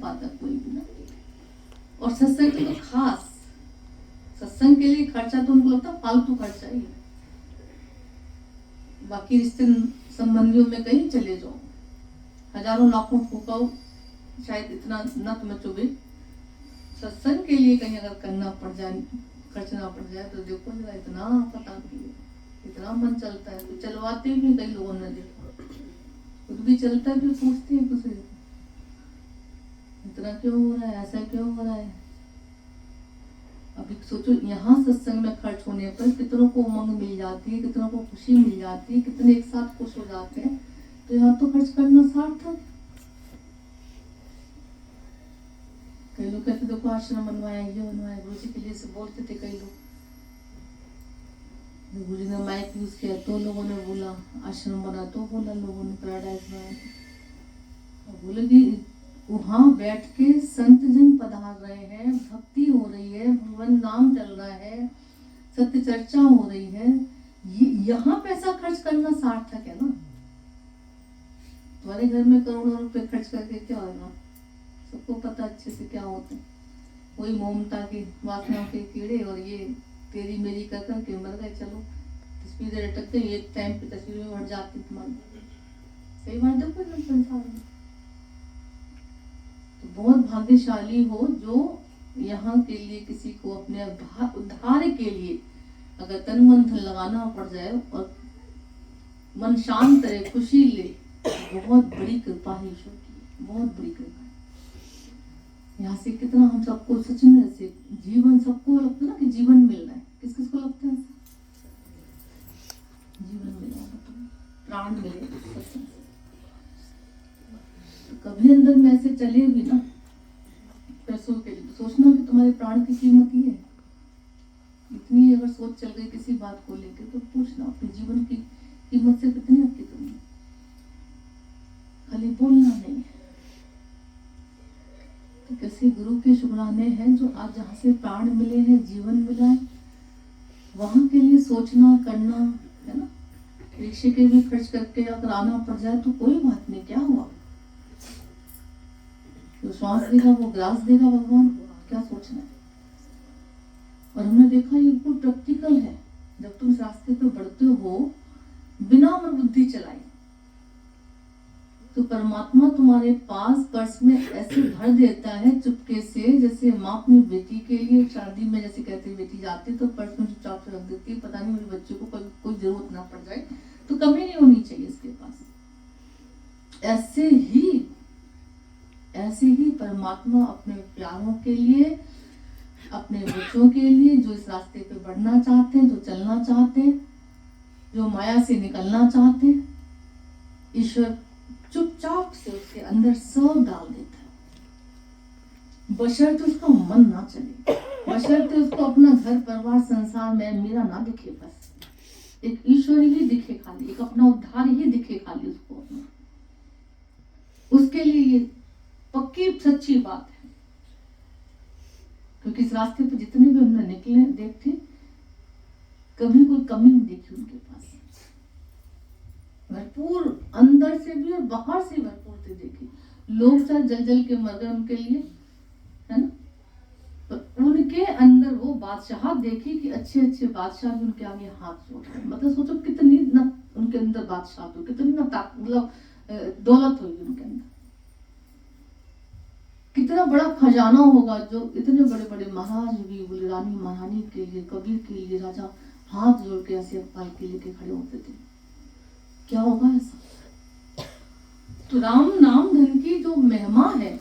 पाता कोई भी ना। और सत्संग के तो खास, सत्संग के लिए खर्चा तो उनको लगता फालतू खर्चा ही है। बाकी रिश्ते संबंधियों में कहीं चले जाओ, हजारों लाखों फूकाओ, शायद इतना न तुम्हें चुभे। सत्संग के लिए कहीं अगर करना पड़ जाए, खर्चना पड़ जाए, तो देखो जरा इतना पता इतना मन चलता है। तो चलवाते भी कई लोगों ने देखा, खुद भी चलता है, फिर सोचते हैं दूसरे इतना क्यों हो रहा है, ऐसा क्यों हो रहा है। अभी सोचो यहाँ सत्संग में खर्च होने पर कितनों को उमंग मिल जाती है, कितनों को खुशी मिल जाती है, कितने एक साथ खुश हो जाते हैं। तो यहाँ तो खर्च करना सार्थक। कई लोग कहते देखो आश्रम बनवाया, ये बनवाया, गुरु जी के लिए से बोलते थे कई लोग। गुरु जी ने माइक यूज किया तो लोगों ने बोला, आश्रम बना तो बोला लोगों ने, पैराडाइज बनाया। बोले कि वहां बैठ के संत जन पधार रहे हैं, भक्ति हो रही है, भगवान नाम चल रहा है, सत्य चर्चा हो रही है, यहाँ पैसा खर्च करना सार्थक है ना। तुम्हारे घर में करोड़ों रुपए खर्च करके क्या होगा, सबको पता अच्छे से क्या होते हैं। वही ममता की वासनाओं के कीड़े, और ये तेरी मेरी कर के मर गए। चलो तस्वीरें लटकते, एक टाइम पे तस्वीर में बढ़ जाती तुम्हारी, कई बार देखो ना संसार में। तो बहुत भाग्यशाली हो जो यहाँ के लिए किसी को अपने उद्धार के लिए अगर तन मन धन लगाना पड़ जाए और मन शांत रहे, खुशी ले, बहुत बड़ी कृपा है ईश्वर की, बहुत बड़ी कृपा है। यहाँ से कितना हम सबको सच में से जीवन, सबको लगता है ना कि जीवन मिल रहा है। किस किस को लगता है जीवन मिल रहा है, प्राण मिले। तो कभी अंदर में ऐसे चले भी ना पैसों के लिए, तो सोचना कि तुम्हारे प्राण की कीमत ही है। इतनी अगर सोच चल गई किसी बात को लेकर, तो पूछना अपने जीवन की कीमत से कितनी हद की तुमने। खाली बोलना नहीं। तो कैसे गुरु के शुक्राने हैं जो आज जहाँ से प्राण मिले हैं, जीवन मिला है, वहां के लिए सोचना करना है ना। रिक्शे के भी खर्च करके अगर आना पड़ जाए तो कोई बात नहीं, क्या हुआ। जो श्वास देगा वो ग्रास देगा भगवान, क्या सोचना है। और हमने देखा ये बिल्कुल प्रैक्टिकल है। जब तुम इस रास्ते पे बढ़ते हो बिना मन बुद्धि चलाए, तो परमात्मा तुम्हारे पास पर्स में ऐसे भर देता है चुपके से, जैसे माँ अपनी बेटी के लिए शादी में जैसे कहते हैं बेटी जाती तो पर्स में चुपचाप से रख देती है, पता नहीं मेरे बच्चे को कोई जरूरत ना पड़ जाए, तो कमी नहीं होनी चाहिए इसके पास। ऐसे ही परमात्मा अपने प्यारों के लिए, अपने बच्चों के लिए, जो इस रास्ते पे बढ़ना चाहते हैं, जो चलना चाहते हैं, जो माया से निकलना चाहते हैं, ईश्वर चुपचाप से उसके अंदर सब डाल देता है। बशर्ते उसका मन ना चले, बशर्ते उसको अपना घर परिवार संसार में मेरा ना दिखे, बस एक ईश्वर ही दिखे खाली, एक अपना उद्धार ही दिखे खाली उसको अपना। उसके लिए ये पक्की सच्ची बात है। क्योंकि इस रास्ते पे जितने भी हमने निकले देखते, कभी कोई कमी नहीं देखी उनके पास। भरपूर अंदर से भी और बाहर से भरपूर से देखी। लोग शायद जल जल के मर गए उनके लिए, है ना, पर उनके अंदर वो बादशाह देखी कि अच्छे अच्छे बादशाह भी उनके आगे हाथ जोड़ रहे। मतलब सोचो कितनी न उनके अंदर बादशाह तो कितनी न मतलब दौलत होगी उनके अंदर, कितना बड़ा खजाना होगा जो इतने बड़े बड़े महाराज भी, बोले रानी महारानी के लिए, कबीर के लिए राजा हाथ जोड़ के ऐसे पालकी लेके खड़े होते थे। क्या होगा ऐसा। तो राम नाम धन की जो महिमा है,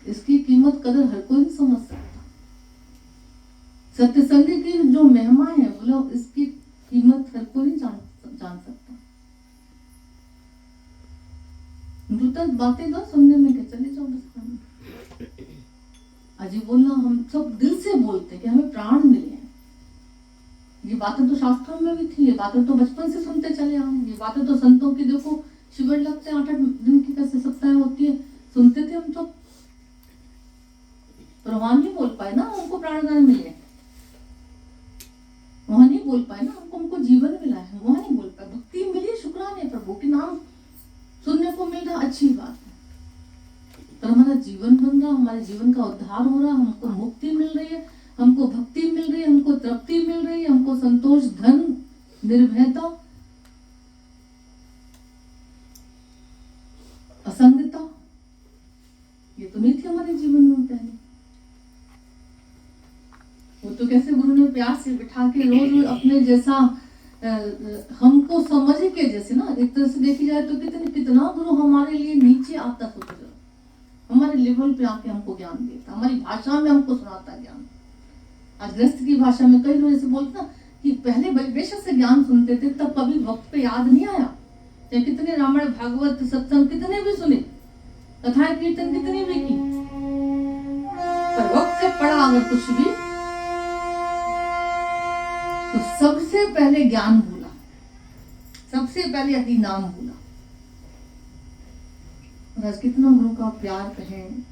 इसकी कीमत कदर हर कोई नहीं समझ सकता। सत्संग की जो महिमा है, बोलो इसकी कीमत हर कोई नहीं जान सकता। तक बातें तो सुनने में क्या, चले जाओ बस। अजी बोलना, हम सब दिल से बोलते हैं कि हमें प्राण मिले हैं। ये बातें तो शास्त्रों में भी थी, ये बातें तो बचपन से सुनते चले आए, ये बातें तो संतों की देखो शिविर लगते हैं 8-8 दिन की कैसे सप्ताह होती है, सुनते थे हम सब। पर वहां नहीं बोल पाए ना हमको प्राणदान मिले, वहां नहीं बोल पाए ना हमको जीवन मिला है, वहां नहीं बोल पाए। भक्ति मिली, शुक्राने प्रभु के नाम सुनने को मिल रहा, अच्छी बात है। हमारा जीवन बन रहा, हमारे जीवन का उद्धार हो रहा, हमको मुक्ति मिल रही है, हमको भक्ति मिल रही है, हमको तृप्ति मिल रही है, हमको संतोष, धन, निर्भयता, असंगता, ये तो नहीं थी हमारे जीवन में पहले। वो तो कैसे गुरु ने प्यार से बिठा के रोज रोज अपने जैसा हमको समझ के, जैसे ना एक तरह से देखी जाए तो कितना गुरु हमारे लिए नीचे आता, सोचो हमारे लेवल पे आके हमको ज्ञान देता, हमारी भाषा में हमको सुनाता ज्ञान। आज गृहस्थ की भाषा में कई लोग ऐसे बोलते ना कि पहले बेशक से ज्ञान सुनते थे, तब कभी वक्त पे याद नहीं आया, चाहे कितने रामायण भागवत सत्संग कितने भी सुने, कथाएं कीर्तन कितनी भी की, पर वक्त से पढ़ा अगर कुछ भी तो सबसे पहले ज्ञान भूला, सबसे पहले अति नाम भूला। और आज कितना गुरु का प्यार कहें,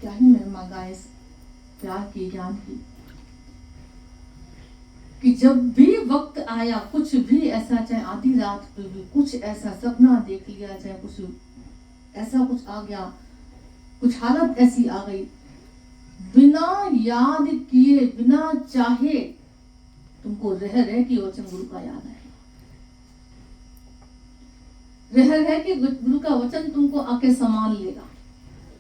क्या ही महिमा गाए इस प्यार की, ज्ञान की, कि जब भी वक्त आया, कुछ भी ऐसा, चाहे आधी रात पे भी कुछ ऐसा सपना देख लिया, चाहे कुछ ऐसा कुछ आ गया, कुछ हालत ऐसी आ गई, बिना याद किए, बिना चाहे तुमको रह कि वचन गुरु का याद आएगा, रह कि गुरु का वचन तुमको आके संभाल लेगा,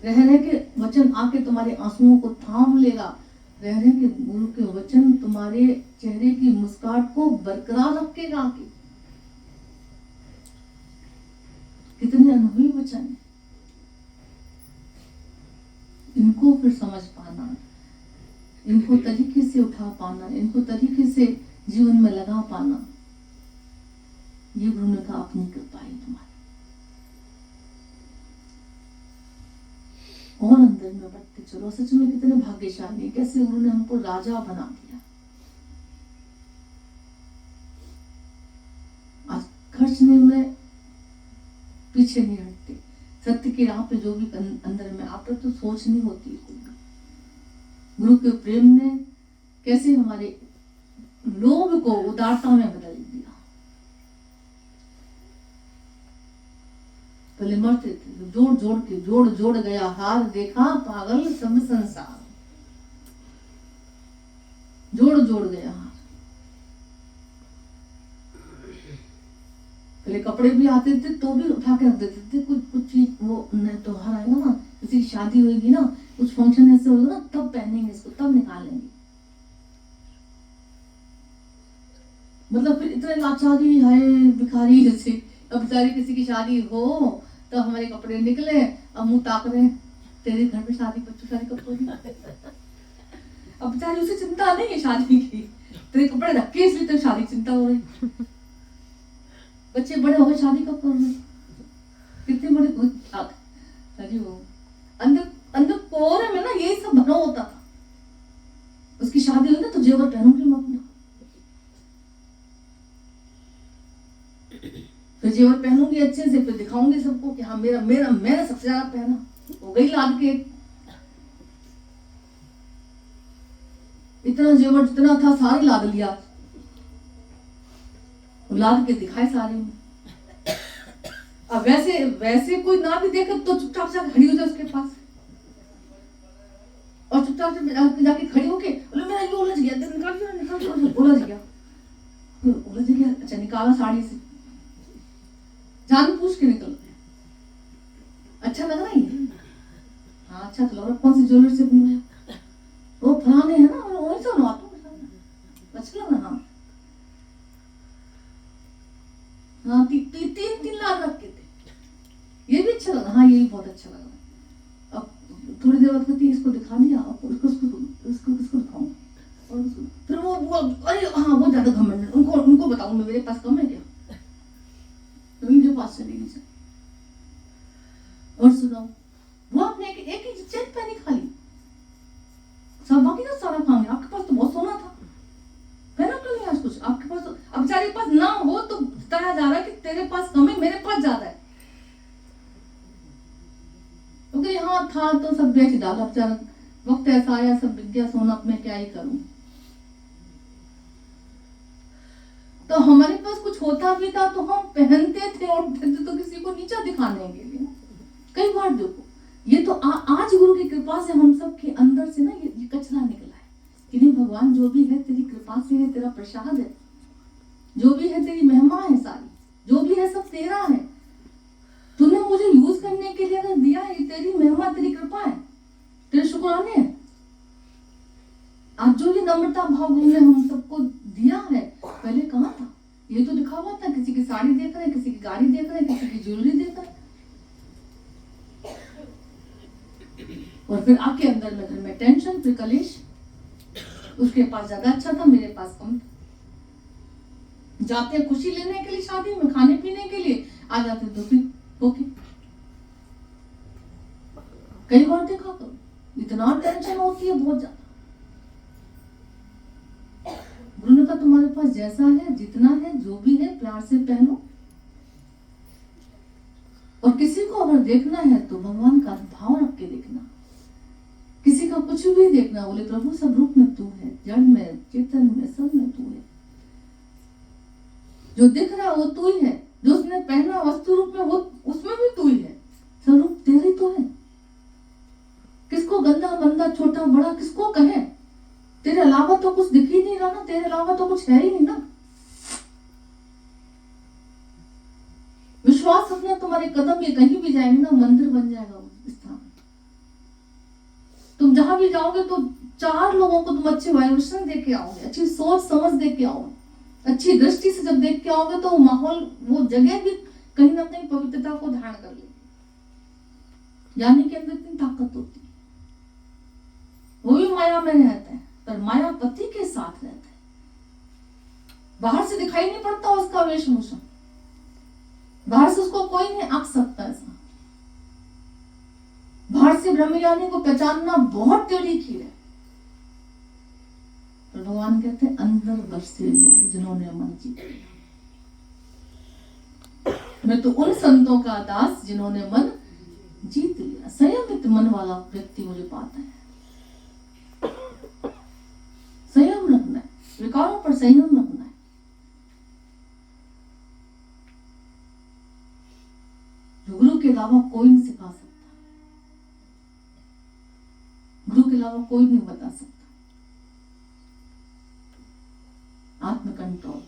रह के वचन आके तुम्हारे आंसुओं को थाम लेगा, रह के गुरु के वचन तुम्हारे चेहरे की मुस्कान को बरकरार रखेगा। कितने अनुभवी वचन है, इनको फिर समझ पाना, इनको तरीके से उठा पाना, इनको तरीके से जीवन में लगा पाना, ये गुरु ने कहा अपनी कृपा है तुम्हारी। और अंदर में बढ़ते चलो, सच में कितने भाग्यशाली, कैसे गुरु ने हमको राजा बना दिया। आज खर्चने में पीछे नहीं हटते, सत्य की राह पे जो भी अंदर में आता तो सोच नहीं होती है। गुरु के प्रेम ने कैसे हमारे लोभ को उदारता में बदल दिया। पहले मरते थे, जोड़ जोड़ के जोड़ गया हार, देखा पागल सब संसार, जोड़ गया हार। पहले कपड़े भी आते थे तो भी उठा के रख देते थे, कुछ चीज वो त्योहार आएगा ना, किसी की शादी होगी ना, कुछ फंक्शन ऐसे होगा ना, तब पहनेंगे इसको, तब निकालेंगे। मतलब फिर इतने लाचारी है भिखारी जैसे, अब बेचारी किसी की शादी हो तो हमारे कपड़े निकले, अब मुंह ताक रहे, तेरे घर में शादी, बच्चों शादी कब होगी। अब बेचारी उसे चिंता नहीं है शादी की, तेरे कपड़े रख के इसलिए तो शादी चिंता हो रही। बच्चे बड़े हो गए, शादी कब कर रहे, कितने बड़े अजी वो अंदर कोरे में ना यही सब भरा होता था। उसकी शादी हुई ना तो जेवर पहनूंगी मैं अपना, फिर जेवर पहनूंगी अच्छे से, फिर दिखाऊंगी सबको कि हाँ मैंने सबसे ज्यादा पहना, हो गई लाद के। इतना जेवर जितना था सारे लाद लिया, लाद के दिखाए सारे में। अब वैसे कोई ना भी देखे तो चुपचाप से खड़ी हो जाए उसके पास, और चुपचाप से जाके खड़ी होके बोले मेरा ये उलझ गया, निकाल उलझ गया, अच्छा निकाला साड़ी से, जान पूछ के निकल, अच्छा लग रहा है, हाँ अच्छा तो लग रहा, कौन सी ज्वेलर से बनवाया, वो फलाने है ना, वही से बनवा तो अच्छा लग रहा, हाँ 3 लाख रख के थे, ये भी अच्छा लगा, हाँ ये भी बहुत अच्छा लगा। अब थोड़ी देर बाद कहती इसको दिखा दिया, उसको दिखाऊंगा, और फिर वो अरे हाँ वो ज्यादा घमंड, उनको बताऊं मैं, मेरे पास कम है क्या, उनके पास चलेगी सर। और सुनाओ, वो आपने एक ही चेन पहनी खाली, सब बाकी ना सारा काम है, आपके पास तो बहुत सोना था, पहना क्यों नहीं आज कुछ, आपके पास तो, अब बेचारे पास ना हो तो बताया जा रहा है कि तेरे पास कम है, मेरे पास ज्यादा है, क्योंकि यहाँ था तो सब बेच डाला, बेचारा वक्त ऐसा आया, सब विद्या सोना, अब मैं क्या ही करूं। तो हमारे पास कुछ होता भी था तो हम पहनते थे और तो किसी को नीचा दिखाने के लिए। कई बार देखो, ये तो आज कृपा से हम सब के अंदर से ना ये कचरा निकला है कि नहीं भगवान, जो भी है तेरी कृपा से है, तेरा प्रसाद है, जो भी है तेरी महिमा है, सारी जो भी है सब तेरा है। तूने मुझे यूज करने के लिए अगर दिया है, तेरी महिमा, तेरी कृपा है, तेरे शुक्राने हैं। आज जो ये नम्रता भाव ने हम सबको दिया है, पहले कहाँ था? ये तो दिखा हुआ था, किसी की साड़ी देख रहे हैं, किसी की गाड़ी देख रहे हैं, किसी की ज्वेलरी देख रहे हैं, और फिर आपके अंदर में टेंशन, फिर कलेश। उसके पास ज्यादा अच्छा था, मेरे पास कम था। जाते हैं खुशी लेने के लिए शादी में, खाने पीने के लिए, आ जाते दुखी होके। कई बार देखा तो इतना टेंशन होती है, बहुत ज्यादा। गुरु ने कहा तुम्हारे पास जैसा है, जितना है, जो भी है, प्यार से पहनो। और किसी को अगर देखना है तो भगवान का भाव रख के देखना। किसी का कुछ भी देखना, बोले प्रभु सब रूप में तू है, जड़ में, चेतन में, सब में तू है। जो दिख रहा वो तू ही है, जो उसने पहना वस्तु रूप में, वो उसमें भी तू ही है। सब रूप तेरे तो है। किसको गंदा बंदा, छोटा बड़ा किसको कहे? तेरे अलावा तो कुछ दिख ही नहीं रहा ना, तेरे अलावा तो कुछ है ही नहीं ना। विश्वास रखना, तुम्हारे कदम ये कहीं भी जाएंगे ना, मंदिर बन जाएगा उस स्थान। तुम जहां भी जाओगे तो 4 लोगों को तुम अच्छे वाइब्रेशन दे के आओगे, अच्छी सोच समझ दे के आओगे, अच्छी दृष्टि से जब देख के आओगे तो वो माहौल, वो जगह भी कहीं ना कहीं पवित्रता को धारण कर लेगी। यानी कि अंदर इतनी ताकत होती है। वो भी माया में रहता है, पर मायापति के साथ रहता है। बाहर से दिखाई नहीं पड़ता उसका वेशभूषा, बाहर से उसको कोई नहीं आंक सकता ऐसा। बाहर से ब्रह्मज्ञानी को पहचानना बहुत टेढ़ी खीर है, पर भगवान कहते हैं अंदर बसे लोग जिन्होंने मन जीत लिया। मैं तो उन संतों का दास जिन्होंने मन जीत लिया। संयमित मन वाला व्यक्ति मुझे पाता है। संयम रखना है, विकारों पर संयम रखना है। जो गुरु के अलावा कोई नहीं सिखा सकता, गुरु के अलावा कोई नहीं बता सकता। आत्म कंट्रोल,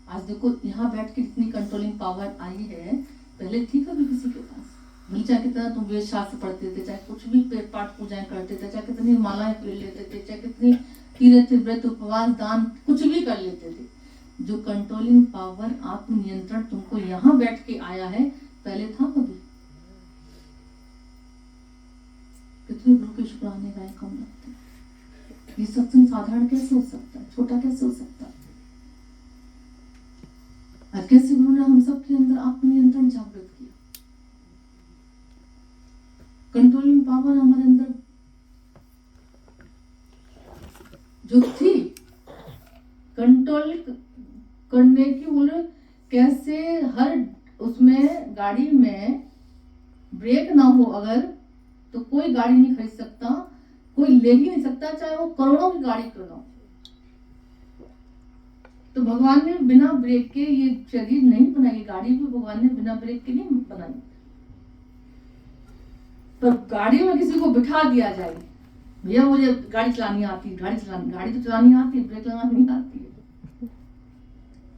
आज देखो यहाँ बैठ के इतनी कंट्रोलिंग पावर आई है, पहले थी कभी किसी के पास? भले चाहे कितना तुम वेद शास्त्र पढ़ते थे, चाहे कुछ भी पाठ पूजाएं करते थे, चाहे कितनी मालाएं फेर लेते थे, चाहे कितनी तीर्थ व्रत उपवास दान कुछ भी कर लेते थे, जो कंट्रोलिंग पावर, आत्म नियंत्रण तुमको यहाँ बैठ के आया है, पहले था कभी? कितने गुरु के शुक्राने गाय कम लगते हैं। ये सत्संग साधारण कैसे हो सकता है, छोटा कैसे हो सकता है? आज कैसे गुरु ने हम सब के अंदर आत्मनियंत्रण जागृत किया। कंट्रोलिंग पावर हमारे अंदर जो थी, कंट्रोल करने की, बोले कैसे हर उसमें गाड़ी में ब्रेक ना हो अगर, तो कोई गाड़ी नहीं खरीद सकता, कोई ले ही नहीं सकता, चाहे वो करोड़ों की गाड़ी क्यों ना हो। तो भगवान ने बिना ब्रेक के ये शरीर नहीं बनाई, गाड़ी भी भगवान ने बिना ब्रेक के नहीं बनाई। पर गाड़ी में किसी को बिठा दिया जाए, भैया मुझे गाड़ी चलानी आती है, गाड़ी तो चलानी आती है, ब्रेक लगानी नहीं आती है।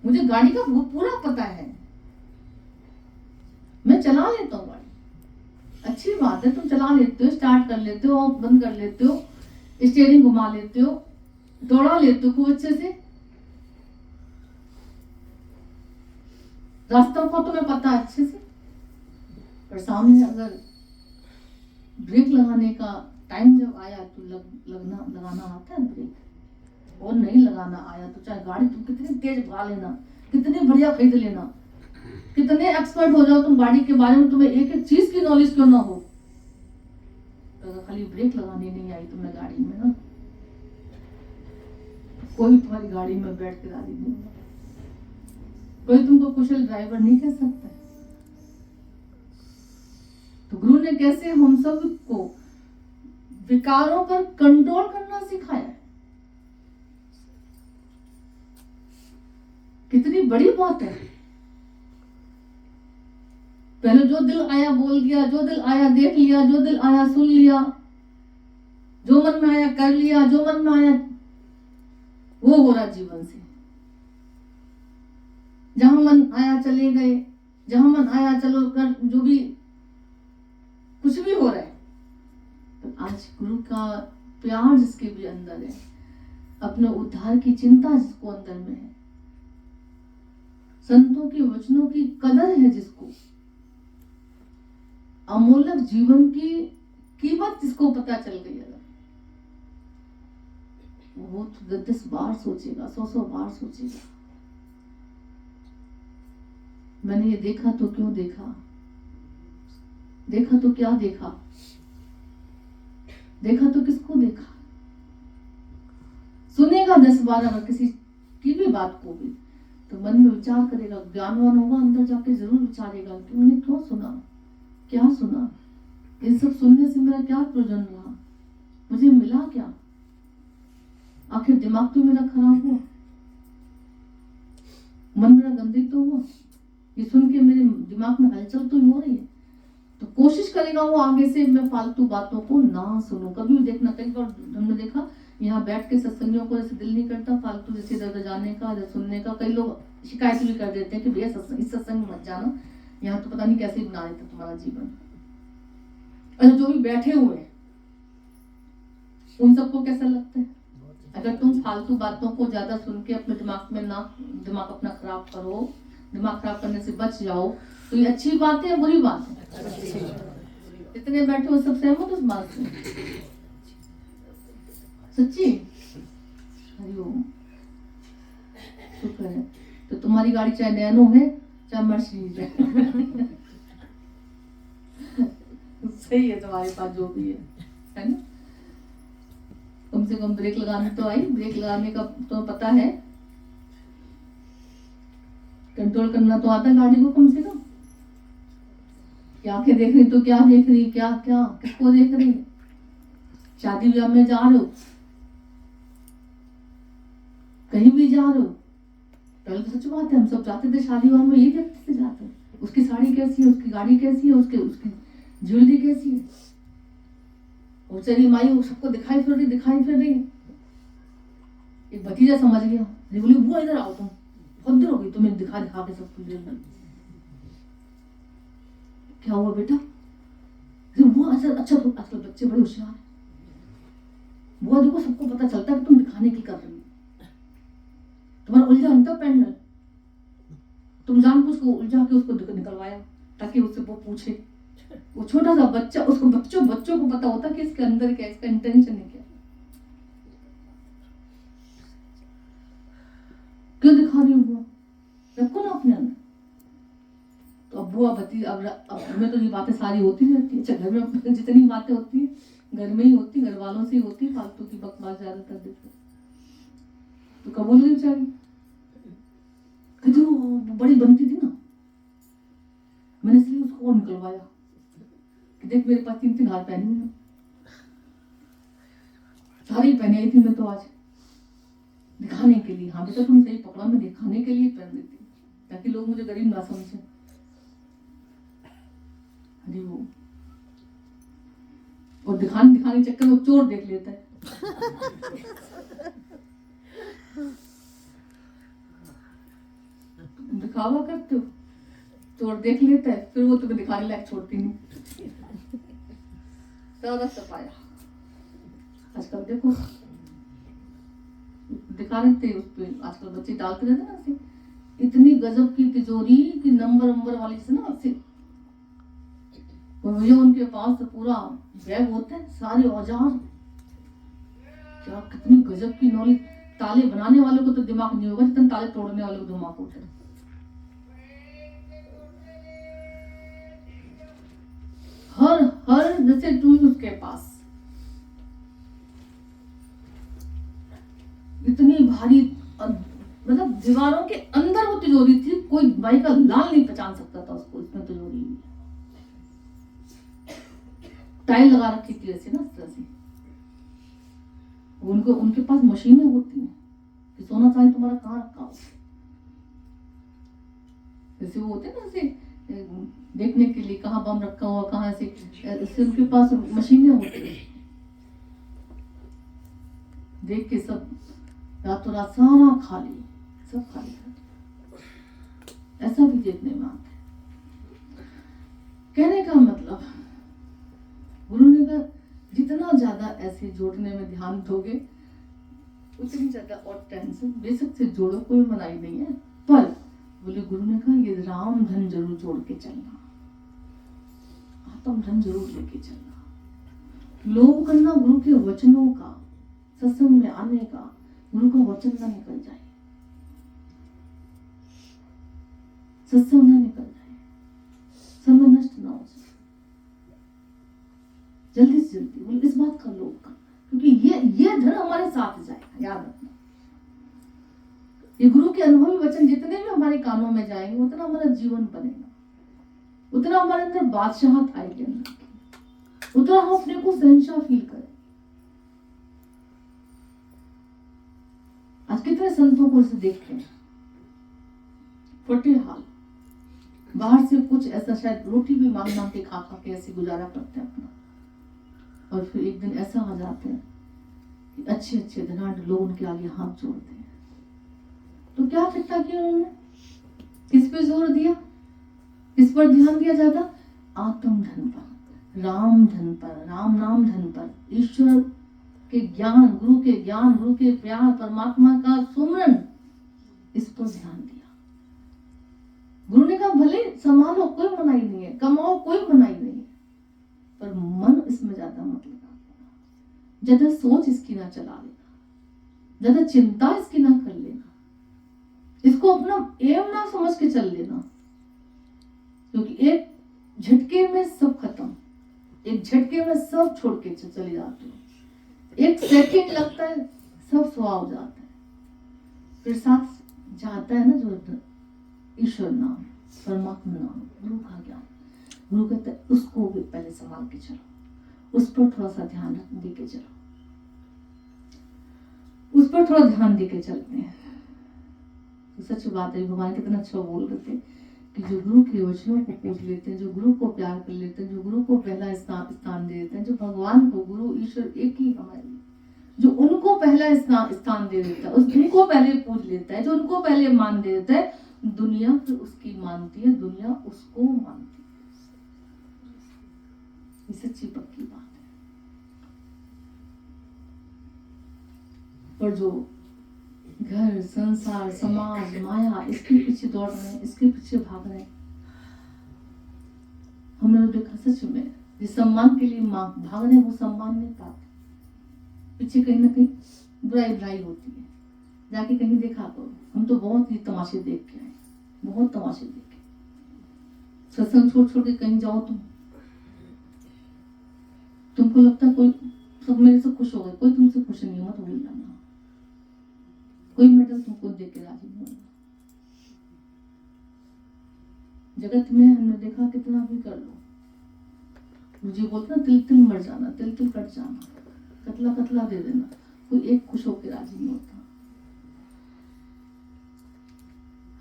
मुझे गाड़ी का पूरा पता है, मैं चला लेता हूँ गाड़ी। अच्छी बात है, तुम चला लेते हो, स्टार्ट कर लेते हो, बंद कर लेते हो, स्टीयरिंग घुमा लेते हो, दौड़ा लेते हो खूब अच्छे से। रास्ता को तुम्हें पता है अच्छे से, पर सामने अगर ब्रेक लगाने का टाइम जब आया तो लगाना आता है ब्रेक, और नहीं लगाना आया तो चाहे गाड़ी तुम कितनी तेज भगा लेना, कितनी बढ़िया खरीद लेना, कितने एक्सपर्ट हो जाओ तुम गाड़ी के बारे में, तुम्हें एक एक चीज की नॉलेज क्यों ना हो, तो खाली ब्रेक लगाने नहीं आई तुम्हें गाड़ी में ना, कोई तुम्हारी गाड़ी में बैठ के राजी नहीं, कोई तुमको कुशल ड्राइवर नहीं कह सकता। तो गुरु ने कैसे हम सब को विकारों पर कंट्रोल करना सिखाया है, कितनी बड़ी बात है। पहले जो दिल आया बोल दिया, जो दिल आया देख लिया, जो दिल आया सुन लिया, जो मन में आया कर लिया, जो मन में आया वो हो रहा जीवन से। जहां मन आया चले गए, जहां मन आया चलो कर, जो भी कुछ भी हो रहा है। तो आज गुरु का प्यार जिसके भी अंदर है, अपने उद्धार की चिंता जिसको अंदर में है, संतों के वचनों की कदर है जिसको, अमूल्य जीवन की कीमत जिसको पता चल गई है, वो तो 10 बार सोचेगा, 100 बार सोचेगा, मैंने ये देखा तो क्यों देखा, देखा तो क्या देखा, देखा तो किसको देखा। सुनेगा 10 बार अगर किसी की भी बात को भी, तो मन में विचार करेगा, ज्ञानवान होगा, अंदर जाके जरूर विचारेगा कि मैंने क्यों सुना, क्या सुना, इन सब सुनने से मेरा क्या प्रयोजन रहा, मुझे मिला क्या, आखिर दिमाग तो मेरा खराब हुआ, मन मेरा गंदे तो हुआ, ये सुन के मेरे दिमाग में हलचल तो हो रही है। तो कोशिश करेगा वो आगे से मैं फालतू बातों को ना सुनूं। कभी भी देखना, कई बार हमने देखा यहाँ बैठ के सत्संगियों को जैसे दिल नहीं करता फालतू जैसे इधर जाने का, इधर सुनने का। कई लोग शिकायत भी कर देते हैं कि भैया इस सत्संग में मत जाना, यहाँ तो पता नहीं कैसे बना देता तुम्हारा जीवन। अच्छा, जो भी बैठे हुए हैं उन सबको कैसा लगता है? अगर तुम फालतू बातों को ज्यादा सुन के अपने दिमाग में ना, दिमाग अपना खराब करो, दिमाग खराब करने से बच जाओ, तो ये अच्छी बात है बुरी बात है? जितने बैठे हो सब सहमत उस बात से? सच्ची? हरिओम, शुक्र है। तो तुम्हारी गाड़ी चाहे नैनो है चाहे मर्सिडीज है सही है, तुम्हारे पास जो भी है ना। कम से कम ब्रेक लगाने तो आई, ब्रेक लगाने का तो पता है, कंट्रोल करना तो आता है गाड़ी को कम से कम। क्या आंखें देख रही तो क्या देख रही, क्या क्या किसको देख रही। शादी ब्याह में जा रहे हो, कहीं भी जा रहे हो, पहले तो सच बात है हम सब जाते थे शादी ब्याह में, यही देखते थे जाते, उसकी साड़ी कैसी है, उसकी गाड़ी कैसी है, उसकी ज्वेलरी कैसी है, और चली माई वो सबको दिखाई फिर रही। एक भतीजा समझ गया, बोली वो इधर आओ, तुम बहुत देर हो गई तुम्हें दिखा के सब कुछ। क्या हुआ बेटा? वो अच्छा तो आजकल बच्चे बड़े होशियार हैं, वो देखो सबको पता चलता है कि तुम दिखाने की कर रही हो, तुम्हारा उलझा नहीं पेंडल, तुम जानबूझ को उलझा के उसको निकलवाया ताकि उससे वो पूछे। वो छोटा सा बच्चा, उसको बच्चों को पता होता कि इसके अंदर क्या, इसका इंटेंशन है क्या, क्यों दिखा रही हूँ, रखो ना अपने अंदर। तो अब बुआ भती अब में तो ये बातें सारी होती रहती है। अच्छा, घर में जितनी बातें होती है घर में ही होती, घर वालों से ही होती, फालतू की बकवास ज्यादा कर देते। तो कबूल नहीं बेचारी, कहती वो बड़ी बनती थी ना, मैंने इसलिए उसको निकलवाया कि देख मेरे पास 3 हार पहनी हुई, सारी पहनी आई थी मैं तो आज दिखाने के लिए। हाँ बेटा तुम सही पकड़ा, मैं दिखाने के लिए पहन देती ताकि लोग मुझे गरीब ना समझे। हरी वो, और दिखाने चक्कर में चोर देख लेता है दिखावा करते हो, चोर देख लेता है, फिर वो तुम्हें दिखाने लायक छोड़ती नहीं। सारा सफाया आजकल देखो दिखा रहे थे उस पे, आजकल बच्चे डालते रहते ना ऐसे, इतनी गजब की तिजोरी की नंबर वाली से ना ऐसे, और मुझे उनके पास तो पूरा बैग होता है, सारे औजार, क्या कितनी गजब की नॉलेज। ताले बनाने वाले को तो दिमाग नहीं होगा जितना ताले तोड़ने वाले को दिमाग होता है। हर जैसे टूल उसके पास, इतनी भारी, मतलब दीवारों के अंदर वो तिजोरी थी, कोई भाई का लाल नहीं पहचान सकता था उसको, इसमें तिजोरी टाइल लगा रखी थी ऐसे ना, इस तरह से। उनको उनके पास मशीनें होती हैं कि सोना चांदी तुम्हारा कहाँ रखा हो, जैसे वो होते हैं ना ऐसे देखने के लिए कहाँ बम रखा हुआ, कहाँ से उनके पास मशीनें होती हैं। देख के सब रातों रात सारा खाली, सब खाली खाली, ऐसा भी देखने में आता है। कहने का मतलब गुरु ने कहा जितना ज्यादा ऐसे जोड़ने में ध्यान दोगे उतनी ज्यादा और टेंशन, बेशक से जोड़ो, कोई मनाही नहीं है, पर बोले गुरु ने कहा ये राम धन जरूर जोड़ के चलना, आत्म धन जरूर लेके चलना। लोभ करना गुरु के वचनों का, सत्संग में आने का, गुरु का वचन ना निकल जाए, सत्संग ना निकल जाए, समय नष्ट ना हो जाए, जल्दी से जल्दी। बोले इस बात का लोभ करना, क्योंकि ये धन हमारे साथ जाएगा, याद रखना। ये गुरु के अनुभवी वचन जितने भी हमारे कानों में जाएंगे उतना हमारा जीवन बनेगा, उतना हमारे अंदर बादशाहत आएगी अंदर, उतना हम अपने को शहंशाह फील करें। आज कितने संतों को इसे देखते हैं, फटे हाल, बाहर से कुछ ऐसा, शायद रोटी भी मांग मांग के खा खा के ऐसे गुजारा करते हैं अपना, और फिर एक दिन ऐसा आ जाते हैं कि अच्छे अच्छे धनाढ़ लोग उनके आगे हाथ जोड़ते हैं। तो क्या इकट्ठा किया उन्होंने, किस पे जोर दिया, किस पर ध्यान दिया जाता, आत्म धन पर, राम धन पर, राम नाम धन पर, ईश्वर के ज्ञान, गुरु के ज्ञान, गुरु के प्यार, परमात्मा का सुमरन, इस पर ध्यान दिया। गुरु ने कहा भले संभालो, कोई मनाही नहीं है, कमाओ, कोई मनाही नहीं है, पर मन इसमें ज्यादा मत लगा लेना, ज्यादा सोच इसकी ना चला लेना, ज्यादा चिंता इसकी ना कर लेना, इसको अपना एम ना समझ के चल लेना, क्योंकि एक झटके में सब खत्म, एक झटके में सब छोड़ के चले जाते हो, एक सेकंड लगता है सब सुहा हो जाता है। फिर साथ जाता है ना जो ईश्वर नाम, परमात्मा नाम, गुरु का ज्ञान, गुरु कहते हैं उसको भी पहले संभाल के चलो, उस पर थोड़ा सा ध्यान दे के चलो, उस पर थोड़ा ध्यान दे के चलते हैं। तो सच बात है, भगवान कितना अच्छा बोल रहे थे कि जो गुरु के वचनों को पूछ लेते हैं, जो गुरु को प्यार कर लेते हैं, जो गुरु को पहला स्थान दे देते हैं, जो भगवान को, गुरु ईश्वर एक ही हमारे लिए, जो उनको पहला स्थान दे देता है, उनको पहले पूछ लेता है, जो उनको पहले मान दे देता है, दुनिया फिर उसकी मानती है, दुनिया उसको मानती है। ये सच्ची पक्की बात है। और जो घर, संसार, समाज, माया, इसके पीछे दौड़ रहे हैं, इसके पीछे भाग रहे हैं, हमने देखा सच में जिस सम्मान के लिए भाग रहे हैं वो सम्मान नहीं पाते, पीछे कहीं ना कहीं बुराई होती है। जाके कहीं देखा करो, हम तो बहुत ही तमाशे देख के आए, बहुत तमाशे देखे। सत्संग छोड़ के कहीं जाओ तुमको लगता है कोई सब मेरे से खुश हो गए, कोई तुमसे खुश नहीं, मत भूलना ना, कोई मेडल तुमको देख के राजी नहीं होगा। जगत में हमने देखा कितना भी कर लो, मुझे बोलता ना तिल तिल मर जाना, तिल तिल कट जाना, कतला कतला दे देना, कोई एक खुश होकर राजी नहीं होता।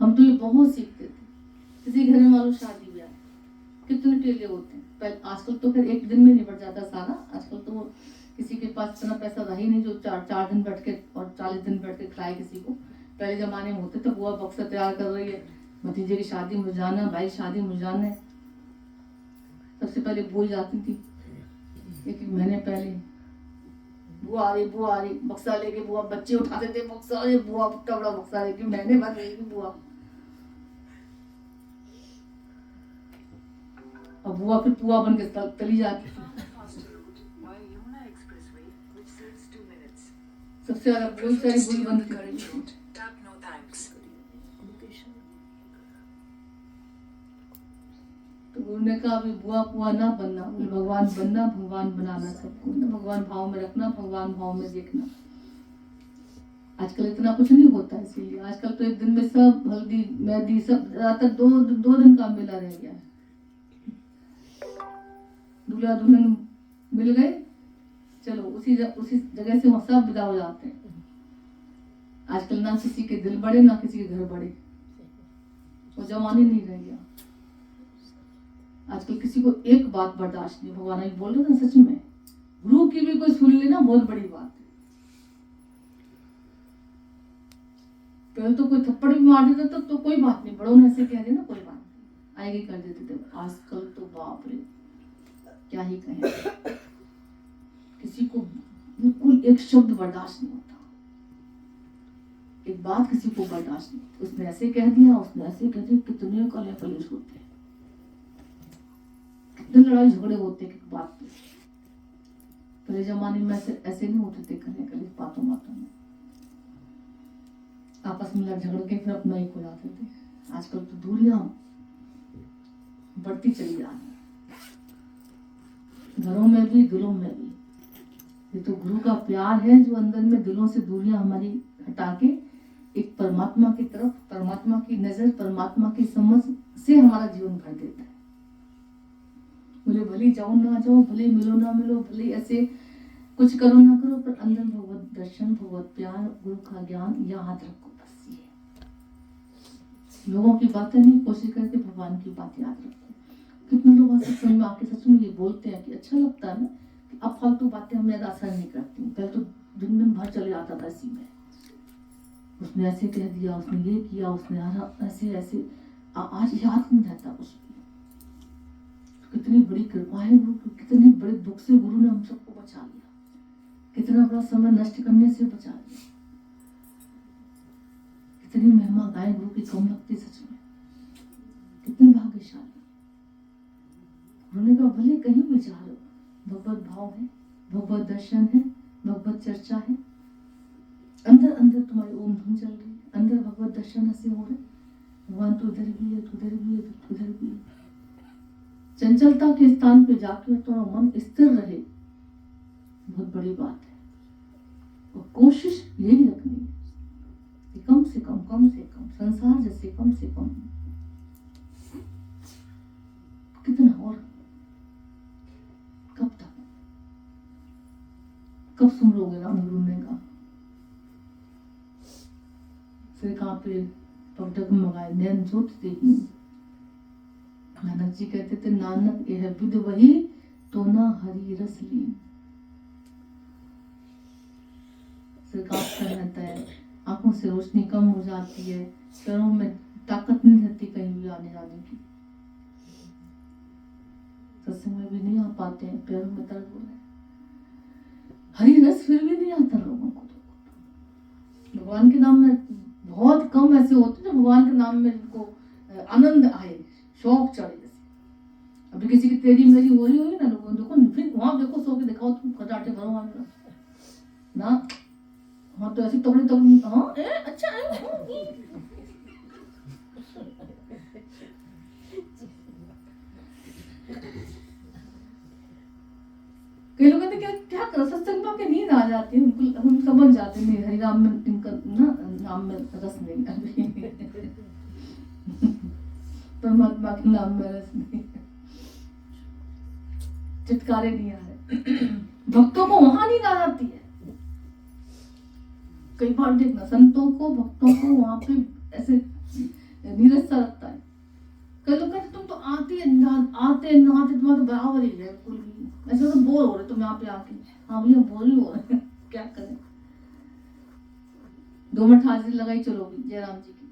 हम तो ये बहुत सीखते थे, किसी घर में मालूम शादी ब्याह कितने टेले होते हैं, पहले आजकल तो फिर एक दिन में निपट जाता सारा, आजकल तो किसी के पास इतना पैसा रहा ही नहीं जो चार दिन बैठ के और 40 दिन बैठ के खिलाए किसी को। पहले जमाने में होते थे, बुआ बक्सा तैयार कर रही है, भतीजे की शादी मुझे जाना, भाई शादी मुझे जाना है, सबसे पहले बुआ जाती थी, एक महीने पहले बुआ आ रही बक्सा लेके, बुआ बच्चे उठाते थे बक्सा, अरे बुआ इतना बड़ा बक्सा लेके महीने बाद रहेगी बुआ, और बुआ फिर पुआ बन के तली जाती थी। सबसे ज्यादा बहुत सारी बुरी बनती थी। तो गुरु ने कहा अभी बुआ पुआ ना बनना, भगवान बनना, भगवान बनाना सबको, भगवान भाव में रखना, भगवान भाव में देखना। आजकल इतना कुछ नहीं होता है, इसीलिए आजकल तो एक दिन में सब हल्दी मेहंदी सब, ज्यादातर दो दिन का मेला रह गया है। दूल्हा दुल्हन मिल गए, चलो उसी जगह से वहां सब विदा हो जाते हैं। आजकल ना किसी के दिल बड़े, ना किसी के घर बड़े, वो जमाने नहीं रह गया। आजकल किसी को एक बात बर्दाश्त नहीं, भगवान भी बोल रहे थे सच में, गुरु की भी कोई सुन लेना बहुत बड़ी बात है। पहले तो कोई थप्पड़ भी मार देता तो कोई बात नहीं, बड़ों ने ऐसे कह दिया ना कोई बात नहीं, आएगी कर देते थे। आजकल तो बाप रे क्या ही कहें, किसी को बिल्कुल एक शब्द बर्दाश्त नहीं होता, एक बात किसी को बर्दाश्त नहीं होती। उसने ऐसे कह दिया, उसने ऐसे कह दिया, कितने कले कलेश होते हैं, कितने लड़ाई झगड़े होते हैं एक बात पे। पहले जमाने में ऐसे नहीं होते थे कले कलेश बातों बातों में, आपस में लड़ झगड़ के फिर अपना ही खो जाते थे। आजकल तो दूरियां बढ़ती चली जा रही, घरों में भी दिलों में भी। ये तो गुरु का प्यार है जो अंदर में दिलों से दूरियां हमारी हटा के एक परमात्मा की तरफ, परमात्मा की नजर, परमात्मा की समझ से हमारा जीवन भर देता है। बोले भले जाओ ना जाओ, भले मिलो ना मिलो, भले ऐसे कुछ करो ना करो, पर अंदर भगवत दर्शन, भगवत प्यार, गुरु का ज्ञान याद रखो। बस ये लोगों की बातें नहीं, कोशिश करके भगवान की बात याद रखो। कितने लोग सत्संग में आके सच में ये बोलते हैं कि अच्छा लगता है ना कि अब फालतू बातें हमें असर नहीं करती। पहले तो दिन भर चले आता था इसी में, उसने ऐसे कह दिया, उसने ये किया, उसने ऐसे ऐसे, आज याद नहीं रहता कुछ भी। कितनी बड़ी कृपा है गुरु की, कितने बड़े दुख से गुरु ने हम सबको बचा लिया, कितना बड़ा समय नष्ट करने से बचा लिया। कितनी महिमा गाय गुरु की कम लगती सच में, कितने भाग्यशाली। गुरु ने कहा भले कहीं भी जा लो, भगवत भाव है, भगवत दर्शन है, भगवत चर्चा है, अंदर अंदर तुम्हारी ओम धुन चल रही है, अंदर भगवत दर्शन ऐसे हो रहे, भगवान तो उधर भी है, उधर भी है, उधर भी है। चंचलता के स्थान पे जाकर तो मन स्थिर रहे, बहुत बड़ी बात है। और कोशिश यही रखनी है कि कम से कम संसार जैसे कम से कम, कितना और कब तक, कब सुन लोगे राम गुरु ने कहा, सिर कांपे पग डगमगाए नैन जोत देखी। नानक जी कहते थे, नानक यह विद वही तो ना हरि रस ली। सिर कांपता रहता है, आंखों से रोशनी कम हो जाती है, पैरों में ताकत नहीं रहती कहीं भी आने जाने की, सत्संग में भी नहीं आ पाते हैं, पैरों में दर्द हो रहा है, हरि रस फिर भी नहीं आता लोगों को। भगवान के नाम में बहुत कम ऐसे होते जो भगवान के नाम में जिनको आनंद आए, शौक चढ़े। जैसे अभी किसी की तेरी मेरी हो रही होगी ना, लोगों देखो फिर वहां देखो, सो के दिखाओ तुम खजाटे भरो वहां ना, वहां तो ऐसी तगड़ी तगड़ी, हाँ अच्छा कई लोग कहते क्या करो, सत्संग में नींद आ जाती है, हम समझ जाते हैं हरि राम में इनका ना नाम में रस नहीं, परमात्मा के नाम में रस नहीं, चित्कारे नहीं आ रहे। भक्तों को वहां नींद आ जाती है। कई बार देखना संतों को, भक्तों को वहां पे ऐसे नीरस सा लगता है। कई लोग कहते तुम तो आते नहाते तुम्हारा तो बराबर ही है, बिल्कुल भी ऐसे तो बोर हो रहे तुम यहाँ पे आके। हाँ भैया बोर ही हो रहे हैं, क्या करें, 2 मिनट हाजिरी लगाई चलोगी जयराम जी की,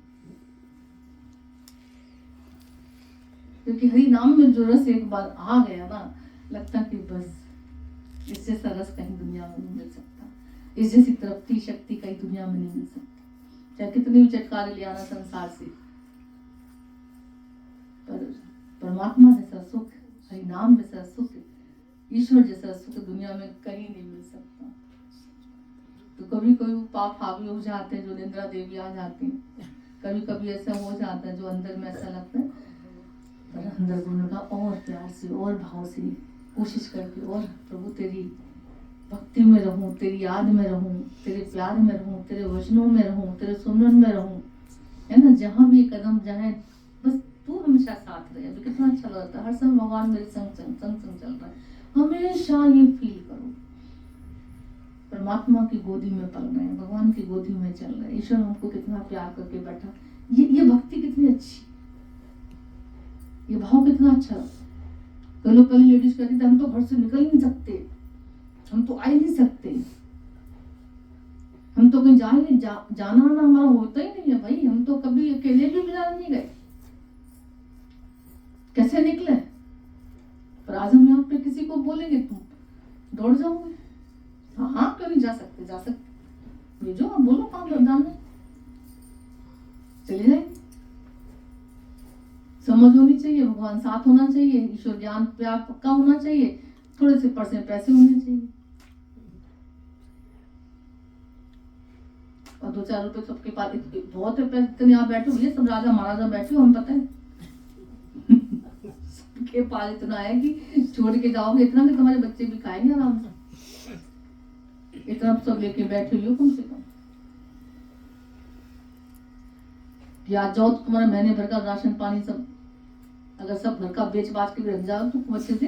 क्योंकि हरि नाम में जो रस एक बार आ गया ना, लगता कि बस इससे सा रस कहीं दुनिया में नहीं मिल सकता, इस जैसी तृप्ति शक्ति कहीं दुनिया में नहीं मिल सकती। चाहे कितनी भी चटकारे ले आना संसार से, पर परमात्मा जैसा सुख, हरि नाम जैसा सुख, ईश्वर जैसा सुख दुनिया में कहीं नहीं मिल सकता। तो कभी कभी पाप हावी हो जाते हैं, जो निंद्रा देवी आ जाती हैं, कभी कभी ऐसा हो जाता है जो अंदर में ऐसा लगता है, पर अंदर गुरु का और प्यार से और भाव से कोशिश करके, और प्रभु तेरी भक्ति में रहूं, तेरी याद में रहूं, तेरे प्यार में रहूं, तेरे वचनों में रहूं, तेरे सुमरन में रहूं, है ना, जहां भी कदम जाए बस तू हमेशा साथ रहे। अभी कितना अच्छा लगता है, हर समय भगवान मेरे संग चल रहा है, हमेशा ये फील करो परमात्मा की गोदी में पल रहे हैं, भगवान की गोदी में चल रहे हैं, ईश्वर हमको कितना प्यार करके बैठा। ये भक्ति कितनी अच्छी, ये भाव कितना अच्छा। कई लोग पहले लेडीज कहती थी हम तो घर से निकल नहीं सकते, हम तो आ ही नहीं सकते, हम तो कहीं जाना आना हमारा होता ही नहीं है भाई। हम तो कभी अकेले भी बाजार नहीं गए, कैसे निकले। पर आज हम यहाँ पे किसी को बोलेंगे तुम दौड़ जाओगे। हाँ हाँ क्यों नहीं जा सकते, जा सकते, भेजो और बोलो काम धंधा में चले जाएंगे। समझ होनी चाहिए, भगवान साथ होना चाहिए, ईश्वर ज्ञान प्यार पक्का होना चाहिए, थोड़े से पैसे होने चाहिए और 2-4 रुपए सबके पास। बहुत है पैसे, इतने यहाँ बैठे हुए सब राजा महाराजा बैठे हो, हम पता है सबके पास इतना है कि छोड़ के जाओगे इतना कि तुम्हारे बच्चे भी खाएंगे आराम से, इतना सब लेके बैठे हुए हो कम से कम। या जाओ तो तुम्हारा महीने भर का राशन पानी सब अगर सब घर का बेच बाच के भी रख जाओ तो अच्छे से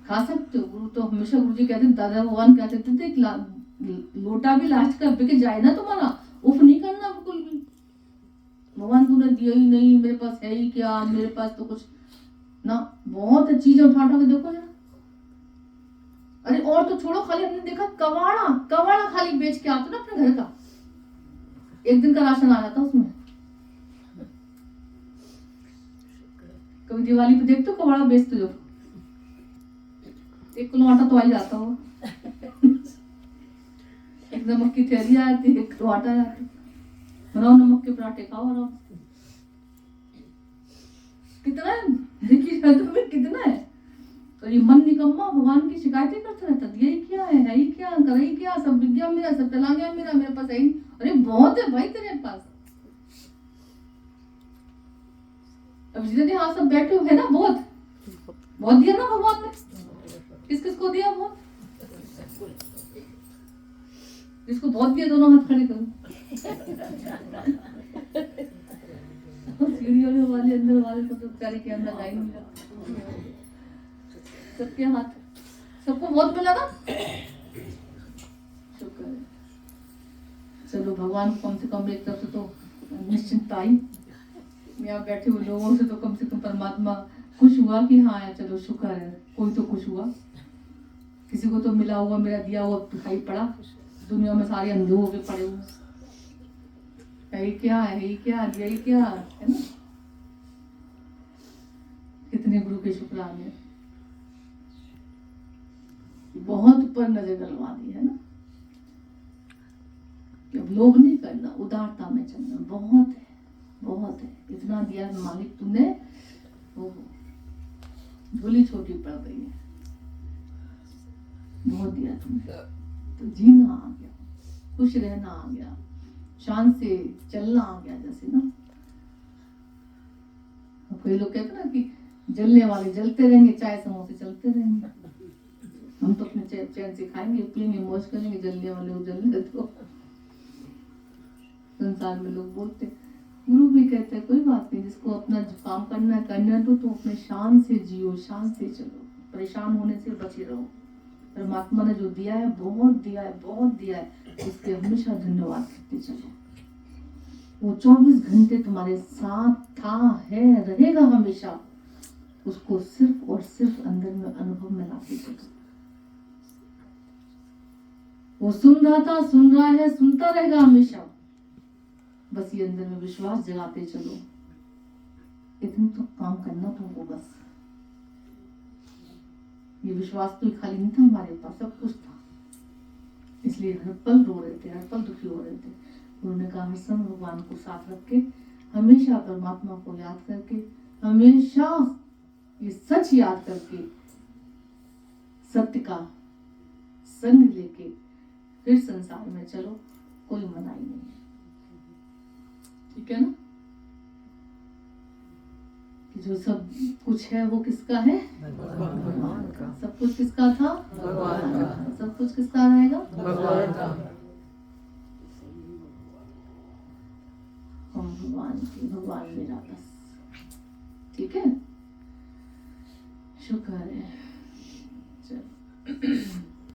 खा सकते हो। गुरु तो हमेशा गुरु जी कहते, दादा भगवान कहते थे लोटा भी लास्ट का बिक जाए ना तुम्हारा, उफ नहीं करना बिल्कुल भी। भगवान तूने दिया ही नहीं, मेरे पास है ही क्या, मेरे पास तो कुछ ना। बहुत चीजें उठा के देखो यार। अरे और तो छोड़ो, खाली हमने देखा कवाड़ा खाली बेच के आते ना अपने घर का, एक दिन का राशन आ जाता उसमें। कभी दिवाली पे देखते हो कवाड़ा बेचते हो, 1 किलो आटा तो आ ही जाता हो। एक नमक की थैली आती है, 1 किलो आटा आती है, बनाओ नमक के पराठे खाओ आराम से। कितना है देखिए तुम्हें कितना है। तो ये मन निकम्मा भगवान की शिकायतें करता रहता, दिया ही क्या है ही क्या, कर ही क्या, सब विद्या मेरा, सब चला गया मेरा, मेरे पास है ही। अरे बहुत है भाई तेरे पास, अब जितने हाँ सब बैठे हुए है ना, बहुत दिया ना भगवान ने। किस को दिया? बहुत, जिसको बहुत दिया दोनों हाथ खड़े करो। सीढ़ियों वाले अंदर वाले को तो बेचारे के अंदर जा ही नहीं रहा, सबके हाथ, सबको बहुत मिला ना, शुक्र है। चलो भगवान को कम से कम एक तरफ से तो निश्चिंतता आई, यहाँ बैठे हुए लोगों से तो कम से कम परमात्मा खुश हुआ कि हाँ यार चलो शुक्र है, कोई तो खुश हुआ। किसी को तो मिला हुआ, मेरा दिया हुआ दिखाई पड़ा, दुनिया में सारे अंधे होके पड़े हुए, है क्या दिया ही क्या, है ना। कितने गुरु के शुक्राने, बहुत ऊपर नजर डलवा दी है ना। कि अब लोभ नहीं करना, उदारता में चलना, बहुत है इतना दिया मालिक तूने, वो झोली छोटी पड़ गई है, बहुत दिया तुमने। तो जीना आ गया, खुश रहना आ गया, शान से चलना आ गया, जैसे ना कोई लोग कहते ना कि जलने वाले जलते रहेंगे, चाय समोसे चलते रहेंगे। हम तो अपने चैन से खाएंगे पिएंगे मौज करेंगे, जलने वाले वो जलने दो। संसार में लोग बोलते, गुरु भी कहते हैं कोई बात नहीं, जिसको अपना काम करना है करने दो, तो अपने शान से जियो, शान से चलो, परेशान होने से बचे रहो। परमात्मा ने जो दिया है बहुत दिया है, उसके हमेशा धन्यवाद करते चलो। वो 24 घंटे तुम्हारे साथ था, है, रहेगा हमेशा, उसको सिर्फ और सिर्फ अंदर में अनुभव में लाते चलो। वो सुन रहा था, सुन रहा है, सुनता रहेगा हमेशा, बस ये अंदर में विश्वास जगाते चलो। इतना तो काम करना तो वो, बस ये विश्वास तो खाली नहीं था हमारे पास, सब कुछ था, इसलिए हर पल रो रहे थे, हर पल दुखी हो रहे थे। उन्होंने कहा हर समय भगवान को साथ रख के, हमेशा परमात्मा को याद करके, हमेशा ये सच याद करके, सत्य का संग लेके फिर संसार में चलो, कोई मनाही नहीं है, ठीक है ना। कि जो सब कुछ है वो किसका है? भगवान का। सब कुछ किसका था? भगवान का। सब कुछ किसका रहेगा? भगवान का। हम भगवान की, भगवान मेरा बस, ठीक है, शुक्र है। चलो